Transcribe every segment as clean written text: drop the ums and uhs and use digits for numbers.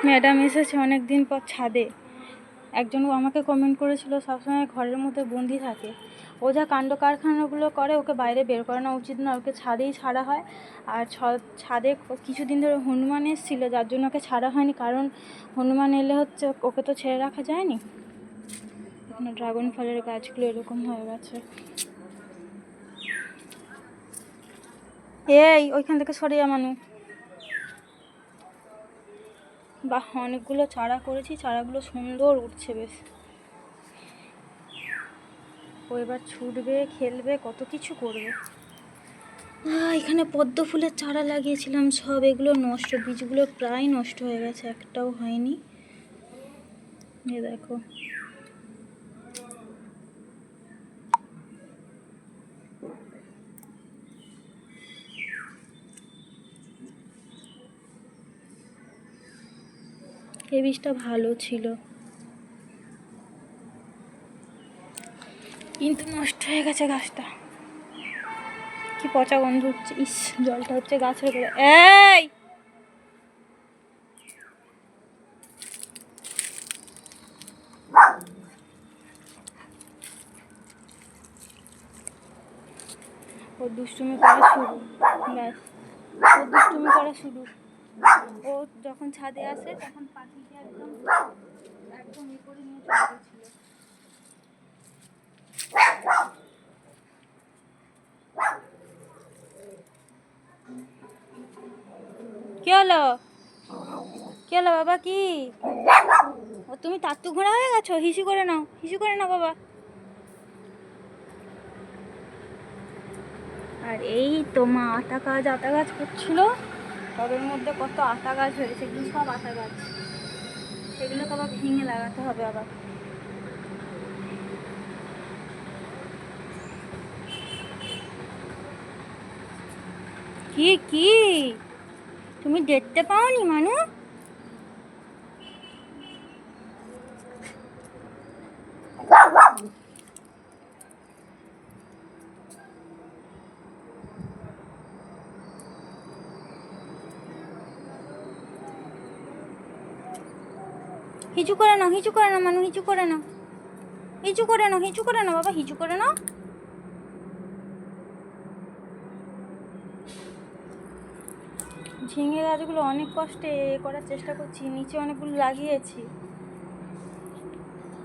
Madam এসেছে অনেক দিন পর ছাদে। একজন আমাকে কমেন্ট করেছিল সবসময় ঘরের মধ্যে বন্দি থাকে। ও যা কাণ্ড কারখানাগুলো করে ওকে বাইরে বের করানো উচিত না, ওকে ছাদেই ছাড়া হয়। আর ছাদে কিছুদিন ধরে হনুমান এসেছিল, যার জন্য ওকে ছাড়া হয়নি, কারণ হনুমান এলে হচ্ছে ওকে তো ছেড়ে রাখা যায়নি। এখানে ড্রাগন ফলের গাছগুলো এরকম হয়ে গেছে। এই ওইখান থেকে সরে যা মানু। বাহ, অনেকগুলো চারা করেছি, চারাগুলো সুন্দর উঠছে বেশ। ও এবার ছুটবে, খেলবে, কত কিছু করবে। এখানে পদ্ম ফুলের চারা লাগিয়েছিলাম সব, এগুলো নষ্ট, বীজগুলো প্রায় নষ্ট হয়ে গেছে, একটাও হয়নি। এ দেখো, এই বীজটা ভালো ছিল কিন্তু নষ্ট হয়ে গেছে গাছটা। কি পচা গন্ধ হচ্ছে, ইস, জলটা হচ্ছে গাছের গোড়ায়। এই ও দুষ্টুমি করা শুরু, ব্যাস, ও দুষ্টুমি করা শুরু। ও যখন ছাদে আসে তখন পাখিকে একদম একদম এ করে নিয়ে চলে গেছিল। কি হলো, কি হলো বাবা, কি? ও তুমি তাত্তু ঘোড়া হয়ে গেছো, হিসু করে নাও, হিসু করে নাও বাবা। আর এই তো মা আতা গাছ করছিল, টবের মধ্যে কত আতা গাছ হয়েছে, এগুলো সব আতা গাছ, সেগুলো তো আবার ভেঙে লাগাতে হবে আবার। কি কি তুমি দেখতে পাওনি মানু? হিচু করে নাও, হিচু করে নাও মানু, হিচু করে নাও, হিচু করে নাও, হিচু করে নাও বাবা, হিচু করে নাও। ঝিঙে গাছগুলো অনেক কষ্টে করার চেষ্টা করছি, নিচে অনেকগুলো লাগিয়েছি।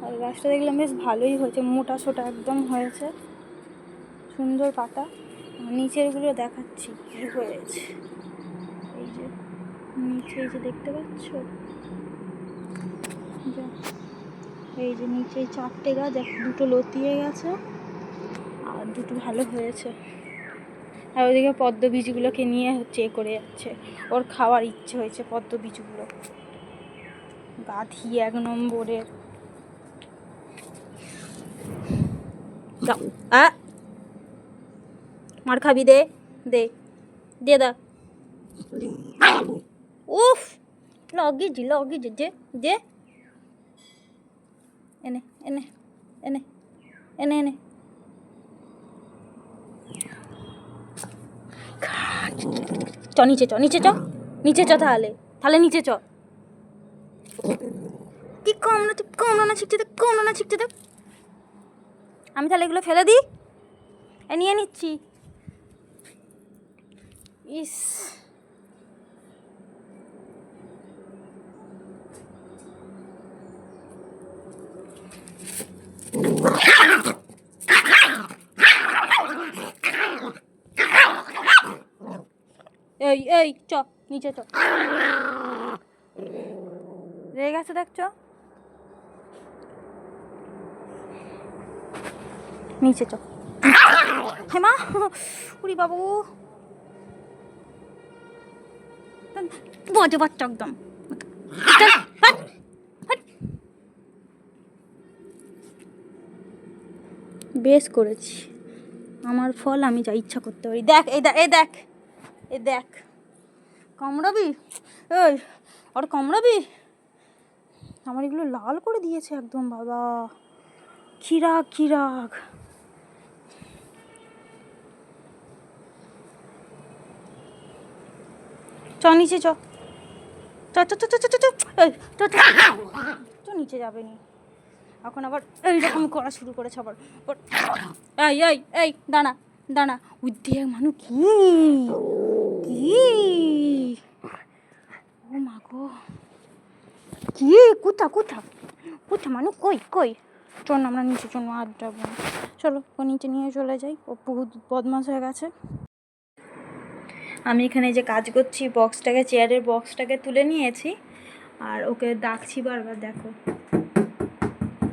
আর গাছটা দেখলাম বেশ ভালোই হয়েছে, মোটা সোটা একদম হয়েছে, সুন্দর পাতা। নিচেরগুলো দেখাচ্ছি কি হয়েছে। এই যে নিচে, এই যে দেখতে পাচ্ছ, এই যে নিচে 4টে গাছ, দুটো লতিয়ে গেছে আর দুটো ভালো হয়েছে। আর ওদিকে পদ্ম বীজগুলোকে নিয়ে হচ্ছে এ করে যাচ্ছে, ওর খাওয়ার ইচ্ছে হয়েছে পদ্ম বীজগুলো, গাধি 1 নম্বরের। মার খাবি, দে দে দে দা। উফ, লগিজি যে দে, এনে এনে এনে এনে এনে। চ নিচে, চ নিচে, চ নিচে, চ তাহলে তাহলে নিচে চ। কি কমনা শিখতে দেখ। আমি তাহলে এগুলো ফেলে দিই, নিয়ে নিচ্ছি। ইস, এই এই চ নিচে, চ, রেগে গেছে দেখ, চ নিচে, চ। হ্যাঁ মা, উড়ি বাবু, বজে বাচ্চা একদম। বেশ করেছি, আমার ফল, আমি যা ইচ্ছা করতে পারি। দেখ এই দেখ, এই দেখ, এই দেখ, কামড়াবি, এই আর কামড়াবি। আমার এগুলো লাল করে দিয়েছে একদম, বাবা কি রাগ, কি রাগ। চ নিচে, চ। তো নিচে যাবে নি, এখন আবার এইরকম করা শুরু করেছে আবার। এই এই এই দাঁড়া দাঁড়া, উদ্দে মানুষ কি কি, ও মা গো, কি কোথা কোথা কোথা মানুষ, কই কই, চল না আমরা নিচে, চল আর যাবো না, চলো ও নিচে নিয়ে চলে যাই, ও বহুত বদমাশ হয়ে গেছে। আমি এখানে যে কাজ করছি, বক্সটাকে, চেয়ারের বক্সটাকে তুলে নিয়েছি, আর ওকে ডাকছি বারবার, দেখো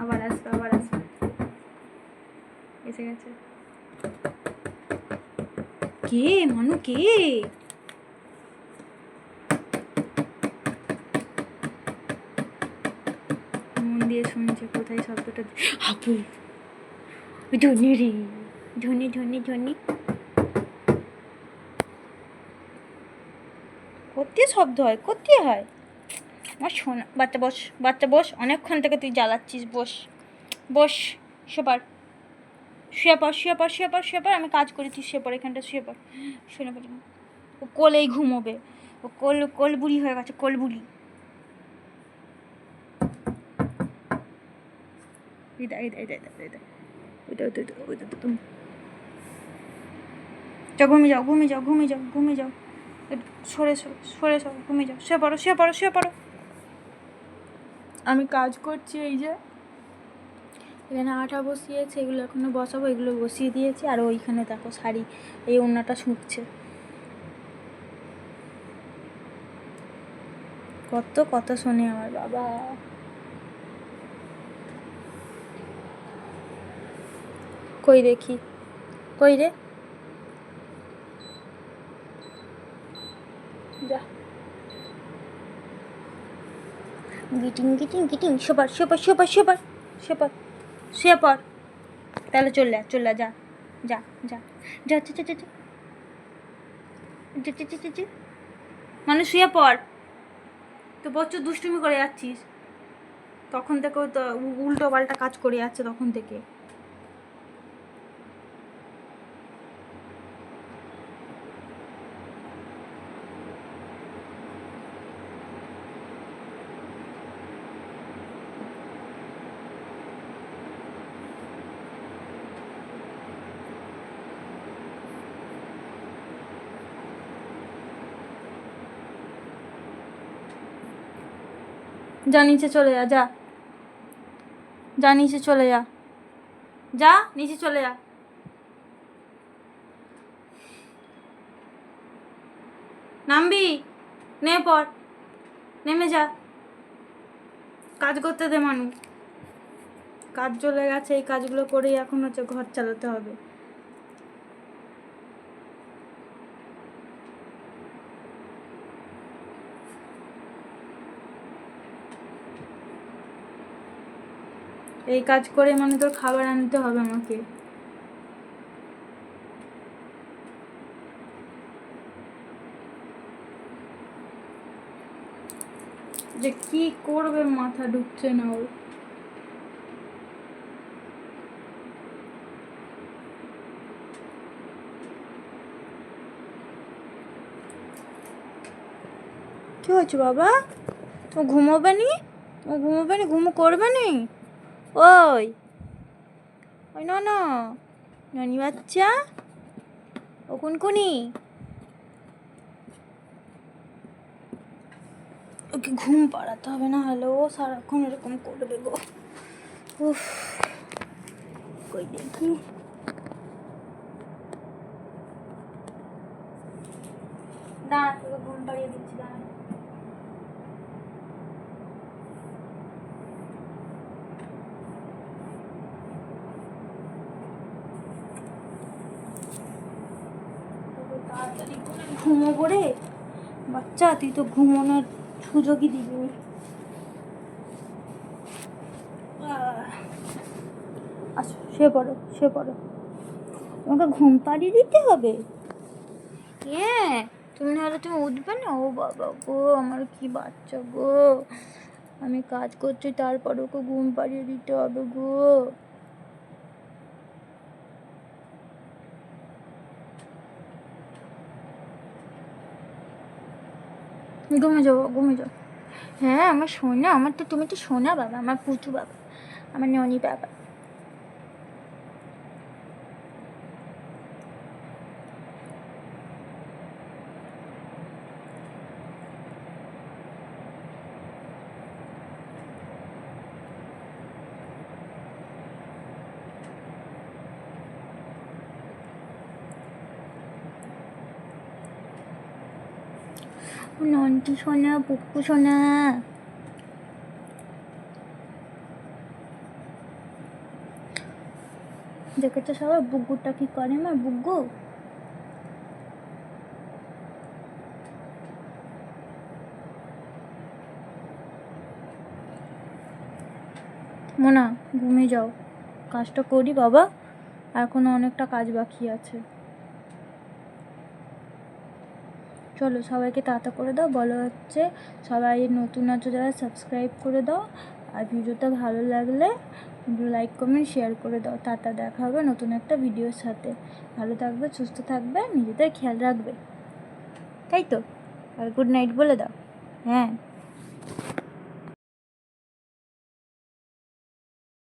আবার আসবে আবার আসবে, এসে গেছে। কে মানু, কে মন দিয়ে শুনছে, কোথায় শব্দটা, হাবু ধনি রে, ধনি ধনি ধনি, কোথায় শব্দ হয়, কোথায় হয় আমার শোনা। বাচ্চা বস, বাচ্চা বস, অনেকক্ষণ থেকে তুই জ্বালাচ্ছিস, বস বস, শুয়ে শুয়ে পড় শুয়ে পড় শুয়ে পড় শুয়ে পড়, আমি কাজ করি, তুই শুয়ে পড়, এখানটা শুয়ে পড়, শুনে পড়ি, ও কোলেই ঘুমোবে, ও কোল বুড়ি হয়ে গেছে, কোল বুড়ি। ঘুমিয়ে যাও ঘুমিয়ে যাও ঘুমিয়ে যাও ঘুমিয়ে যাও, সরে সরে সরে ঘুমিয়ে যাও, শুয়ে পড়ো শুয়ে পড়ো শুয়ে পড়ো। আমি কাজ করছি, এই যে এখানে আটা বসিয়েছে, এগুলো এখনো বসাবো, এগুলো বসিয়ে দিয়েছি, আর ওইখানে দেখো শাড়ি, এই ওড়নাটা শুঁকছে, কত কথা শোনে আমার বাবা। কই দেখি, কই রে, যা, গিটিং গিটিং গিটিং, শোপার শোপার শোপার শোপার শোপার, শুয়ে পড়, তাহলে চলে যা যা যা যা যা যা যা যা যা, মানে শুয়ে পড়, তো প্রচুর দুষ্টুমি করে যাচ্ছিস, তখন থেকে তো উল্টো পাল্টা কাজ করে যাচ্ছে তখন থেকে। যা নিচে চলে যা, যা যা নিচে চলে যা, যা নিচে চলে যা, নামবি, নেমে পড়, নেমে যা, কাজ করতে দে মানু, কাজ চলে গেছে, এই কাজগুলো করেই এখন হচ্ছে ঘর চালাতে হবে। এই কাজ করে মানে তোর খাবার আনতে হবে আমাকে, যে কি করবে মাথা ঢুকছে না ওর। কি হয়েছে বাবা, ও ঘুমোবে নি, ও ঘুমোবে নি, ঘুমো করবে নি, ওই ওই না না, ননি বাচ্চা, ও কুনকুনি, ওকে ঘুম পাড়াতে হবে, না হলে ও সারাক্ষণ এরকম করবে গো। উফ, কই দেখি, দাঁড়া তোকে ঘুম পাড়িয়ে দিচ্ছি, দাঁড়া। তাড়াতাড়ি করে ঘুমোবো রে বাচ্চা, তুই তো ঘুমোনোর সুযোগই দিবি। আচ্ছা শুয়ে পড়ো শুয়ে পড়ো, তোমাকে ঘুম পাড়িয়ে দিতে হবে, হ্যাঁ তুমি নাহলে তুমি উঠবে না, ও বাবা গো আমার কি বাচ্চা গো, আমি কাজ করছি তারপর ওকে ঘুম পাড়িয়ে দিতে হবে গো। ঘুমিয়ে যাও ঘুমিয়ে যাও। হ্যাঁ আমার সোনা, তুমি তো সোনা বাবা, আমার পুচু বাবা, আমার ননি বাবা। নন্টি সোনা, পুপ্পু সোনা। দেখেছো সবাই বুগ্গুটা কি করে, আমার বুগ্গু। মোনা ঘুমিয়ে যাও, কাজটা করি বাবা, এখনো অনেকটা কাজ বাকি আছে। চলো সবাইকে টাটা করে দাও, বলো হচ্ছে সবাই নতুন আছো যারা সাবস্ক্রাইব করে দাও, আর ভিডিওটা ভালো লাগলে লাইক কমেন্ট শেয়ার করে দাও। টাটা, দেখা হবে নতুন একটা ভিডিওর সাথে। ভালো থাকবে, সুস্থ থাকবে, নিজেদের খেয়াল রাখবে, তাই তো? আর গুড নাইট বলে দাও। হ্যাঁ।